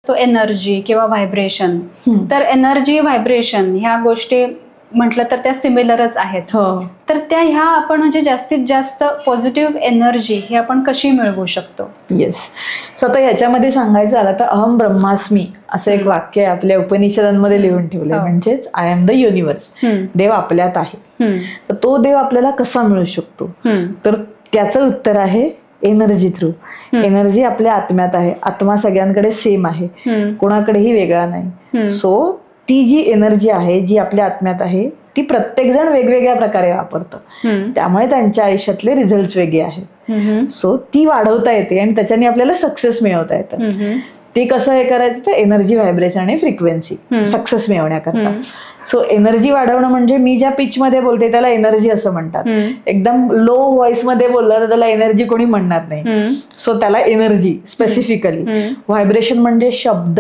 So energy किंवा vibration, तर energy vibration ह्या गोष्टी म्हटलं तर त्या सिमिलरच आहेत. तर त्या ह्या आपण म्हणजे जास्तीत जास्त पॉझिटिव्ह एनर्जी ही आपण कशी मिळवू शकतो? येस. सो आता ह्याच्यामध्ये सांगायचं झालं तर अहम ब्रह्मास्मी असं एक वाक्य आपल्या उपनिषदांमध्ये लिहून ठेवलंय, म्हणजेच आय एम द युनिव्हर्स. देव आपल्यात आहे. तर तो देव आपल्याला कसा मिळू शकतो, तर त्याचं उत्तर आहे एनर्जी थ्रू. एनर्जी आपल्या आत्म्यात आहे. आत्मा सगळ्यांकडे सेम आहे, कोणाकडेही वेगळा नाही. सो ती जी एनर्जी आहे जी आपल्या आत्म्यात आहे ती प्रत्येक जण वेगवेगळ्या प्रकारे वापरतं, त्यामुळे त्यांच्या आयुष्यातले रिझल्ट वेगळे आहेत. सो ती वाढवता येते आणि त्याच्याने आपल्याला सक्सेस मिळवता येतं. ते कसं हे करायचं तर एनर्जी, व्हायब्रेशन आणि फ्रिक्वेन्सी सक्सेस मिळवण्याकरता. सो एनर्जी वाढवणं म्हणजे मी ज्या पिच मध्ये बोलते त्याला एनर्जी असं म्हणतात. एकदम लो व्हॉइस मध्ये बोललं तर त्याला एनर्जी कोणी म्हणणार नाही. सो त्याला एनर्जी स्पेसिफिकली. व्हायब्रेशन म्हणजे शब्द,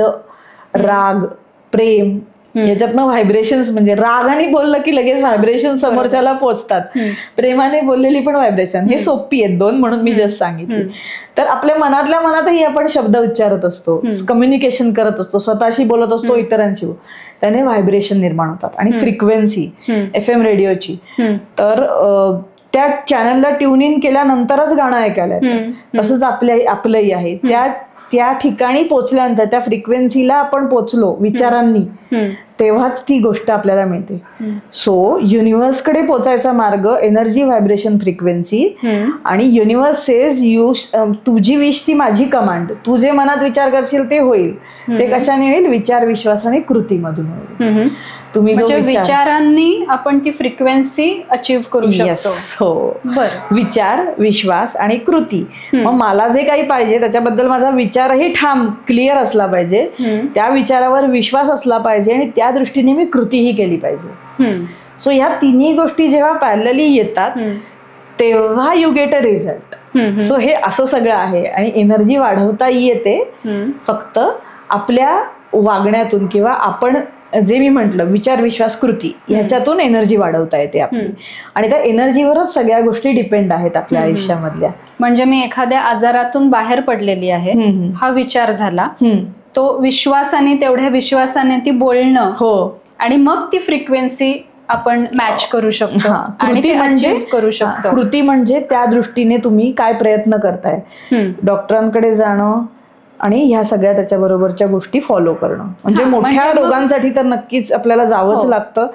राग, प्रेम, याच्यातनं व्हायब्रेशन्स म्हणजे रागाने बोललं की लगेच व्हायब्रेशन समोरच्याला पोचतात. प्रेमाने बोललेली पण व्हायब्रेशन. हे सोपी आहेत दोन, म्हणून मी जस्ट सांगितली. तर आपल्या मनातल्या मनातही आपण शब्द उच्चारत असतो, कम्युनिकेशन करत असतो, स्वतःशी बोलत असतो, इतरांशी, त्याने व्हायब्रेशन निर्माण होतात. आणि फ्रिक्वेन्सी FM रेडिओची, तर त्या चॅनलला ट्यून इन केल्यानंतरच गाणं ऐकायला येतं. तसंच आपलंही आहे. त्या ठिकाणी पोचल्यानंतर त्या फ्रिक्वेन्सीला आपण पोचलो विचारांनी, तेव्हाच ती गोष्ट आपल्याला मिळते. सो युनिव्हर्सकडे पोचायचा मार्ग एनर्जी, व्हायब्रेशन, फ्रिक्वेन्सी. आणि युनिव्हर्स सेज तुझी विश ती माझी कमांड. तू जे मनात विचार करशील ते होईल. ते कशाने होईल? विचार, विश्वास आणि कृतीमधून होईल. तुम्ही जो विचारांनी आपण ती फ्रिक्वेन्सी अचीव्ह करू शकतो. हो, विचार, विश्वास आणि कृती. मग मला जे काही पाहिजे त्याच्याबद्दल माझा विचारही ठाम, क्लिअर असला पाहिजे, त्या विचारावर विश्वास असला पाहिजे आणि त्या दृष्टीने मी कृतीही केली पाहिजे. सो ह्या तिन्ही गोष्टी जेव्हा पॅरलली येतात तेव्हा you get a result. So हे असं सगळं आहे. आणि एनर्जी वाढवता येते फक्त आपल्या वागण्यातून, किंवा आपण जे मी म्हटलं विचार, विश्वास, कृती, ह्याच्यातून एनर्जी वाढवता येते आपली. आणि त्या एनर्जीवरच सगळ्या गोष्टी डिपेंड आहेत आपल्या आयुष्यामधल्या. म्हणजे मी एखाद्या आजारातून बाहेर पडलेली आहे, हा विचार झाला, तो विश्वासाने, तेवढ्या विश्वासाने ती बोलणं, आणि मग ती फ्रिक्वेन्सी आपण मॅच करू शकतो. कृती म्हणजे करू शकतो. कृती म्हणजे त्या दृष्टीने तुम्ही काय प्रयत्न करताय, डॉक्टरांकडे जाणं आणि ह्या सगळ्या त्याच्याबरोबरच्या गोष्टी फॉलो करणं. म्हणजे मोठ्या रोगांसाठी तर नक्कीच आपल्याला जावंच लागतं.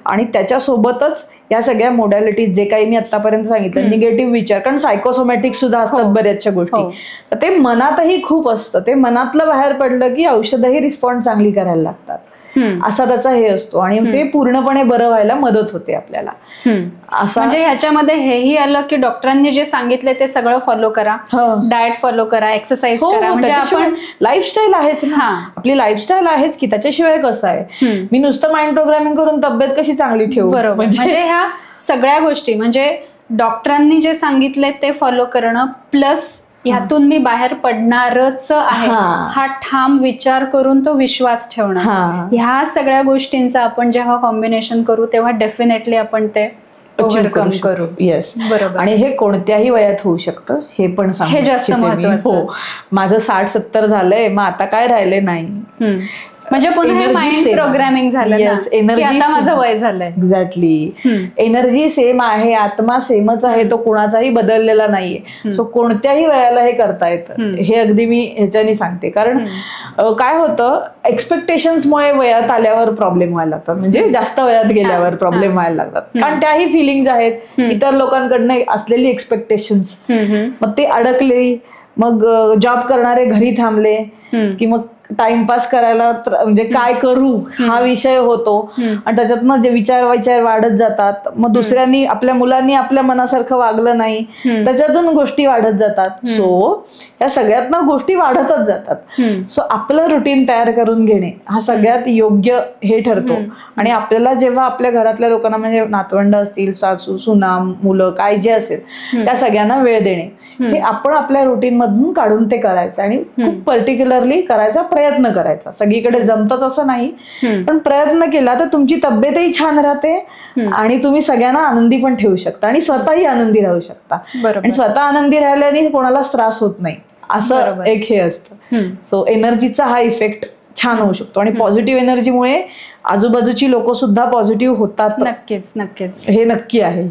आणि त्याच्यासोबतच या सगळ्या मोडॅलिटीज जे काही मी आतापर्यंत सांगितलं, निगेटिव्ह विचार, कारण सायकोसोमॅटिक सुद्धा असतात बऱ्याचशा गोष्टी, तर ते मनातही खूप असतं. ते मनातलं बाहेर पडलं की औषधही रिस्पॉन्ड चांगली करायला लागतात, असा त्याचा हे असतो. आणि ते पूर्णपणे बरं व्हायला मदत होते आपल्याला. असं म्हणजे ह्याच्यामध्ये हेही आलं की डॉक्टरांनी जे सांगितले ते सगळं फॉलो करा, डाएट फॉलो करा, एक्सरसाइज करा. म्हणजे आपण लाईफस्टाईल आहेच ना, आपली लाईफस्टाईल आहेच की, त्याच्याशिवाय कसं आहे? मी नुसतं माइंड प्रोग्रामिंग करून तब्येत कशी चांगली ठेवू? बरोबर. म्हणजे ह्या सगळ्या गोष्टी, म्हणजे डॉक्टरांनी जे सांगितले ते फॉलो करणं, प्लस ह्यातून मी बाहेर पडणारच आहे हा ठाम विचार करून तो विश्वास ठेवणं, ह्या सगळ्या गोष्टींचा आपण जेव्हा कॉम्बिनेशन करू तेव्हा डेफिनेटली आपण ते ओव्हरकम करू. येस, बरोबर. आणि हे कोणत्याही वयात होऊ शकतं, हे पण हे जास्त महत्त्वाचं. हो, माझं 60-70 झालंय, मग आता काय राहिले नाही. म्हणजे पुन्हा माइंड प्रोग्रामिंग झालं. एनर्जी, आता माझं वय झालंय. एक्झॅक्टली. एनर्जी सेम आहे, आत्मा सेमच आहे, तो कुणाचाही बदललेला नाहीये. सो कोणत्याही वयाला हे करता येतं, हे अगदी मी ह्याच्यानी सांगते. कारण काय होतं, एक्सपेक्टेशन्समुळे वयात आल्यावर प्रॉब्लेम व्हायला लागतात, म्हणजे जास्त वयात गेल्यावर प्रॉब्लेम व्हायला लागतात. कारण त्याही फिलिंग्ज आहेत, इतर लोकांकडनं असलेली एक्सपेक्टेशन्स, मग ते अडकले. मग जॉब करणारे घरी थांबले की मग टाइमपास करायला म्हणजे काय करू हा विषय होतो. आणि त्याच्यातनं जे विचार वाढत जातात. मग दुसऱ्यांनी, आपल्या मुलांनी आपल्या मनासारखं वागलं नाही, त्याच्यातून गोष्टी वाढत जातात. सो या सगळ्यातनं गोष्टी वाढतच जातात. सो आपलं रुटीन तयार करून घेणे हा सगळ्यात योग्य हे ठरतो. आणि आपल्याला जेव्हा आपल्या घरातल्या लोकांना, म्हणजे नातवंड असतील, सासू, सुना, मुलं, काय जे असेल, त्या सगळ्यांना वेळ देणे, हे आपण आपल्या रुटीन मधून काढून ते करायचं. आणि खूप पर्टिक्युलरली करायचा प्रयत्न करायचा. सगळीकडे जमतच असं नाही, पण प्रयत्न केला तर तुमची तब्येतही छान राहते आणि तुम्ही सगळ्यांना आनंदी पण ठेवू शकता आणि स्वतःही आनंदी राहू शकता. आणि स्वतः आनंदी राहिल्याने कोणालाच त्रास होत नाही. असं एक हे असतं. सो एनर्जीचा हा इफेक्ट छान होऊ शकतो आणि पॉझिटिव्ह एनर्जीमुळे आजूबाजूची लोक सुद्धा पॉझिटिव्ह होतात. नक्कीच नक्कीच हे नक्की आहे.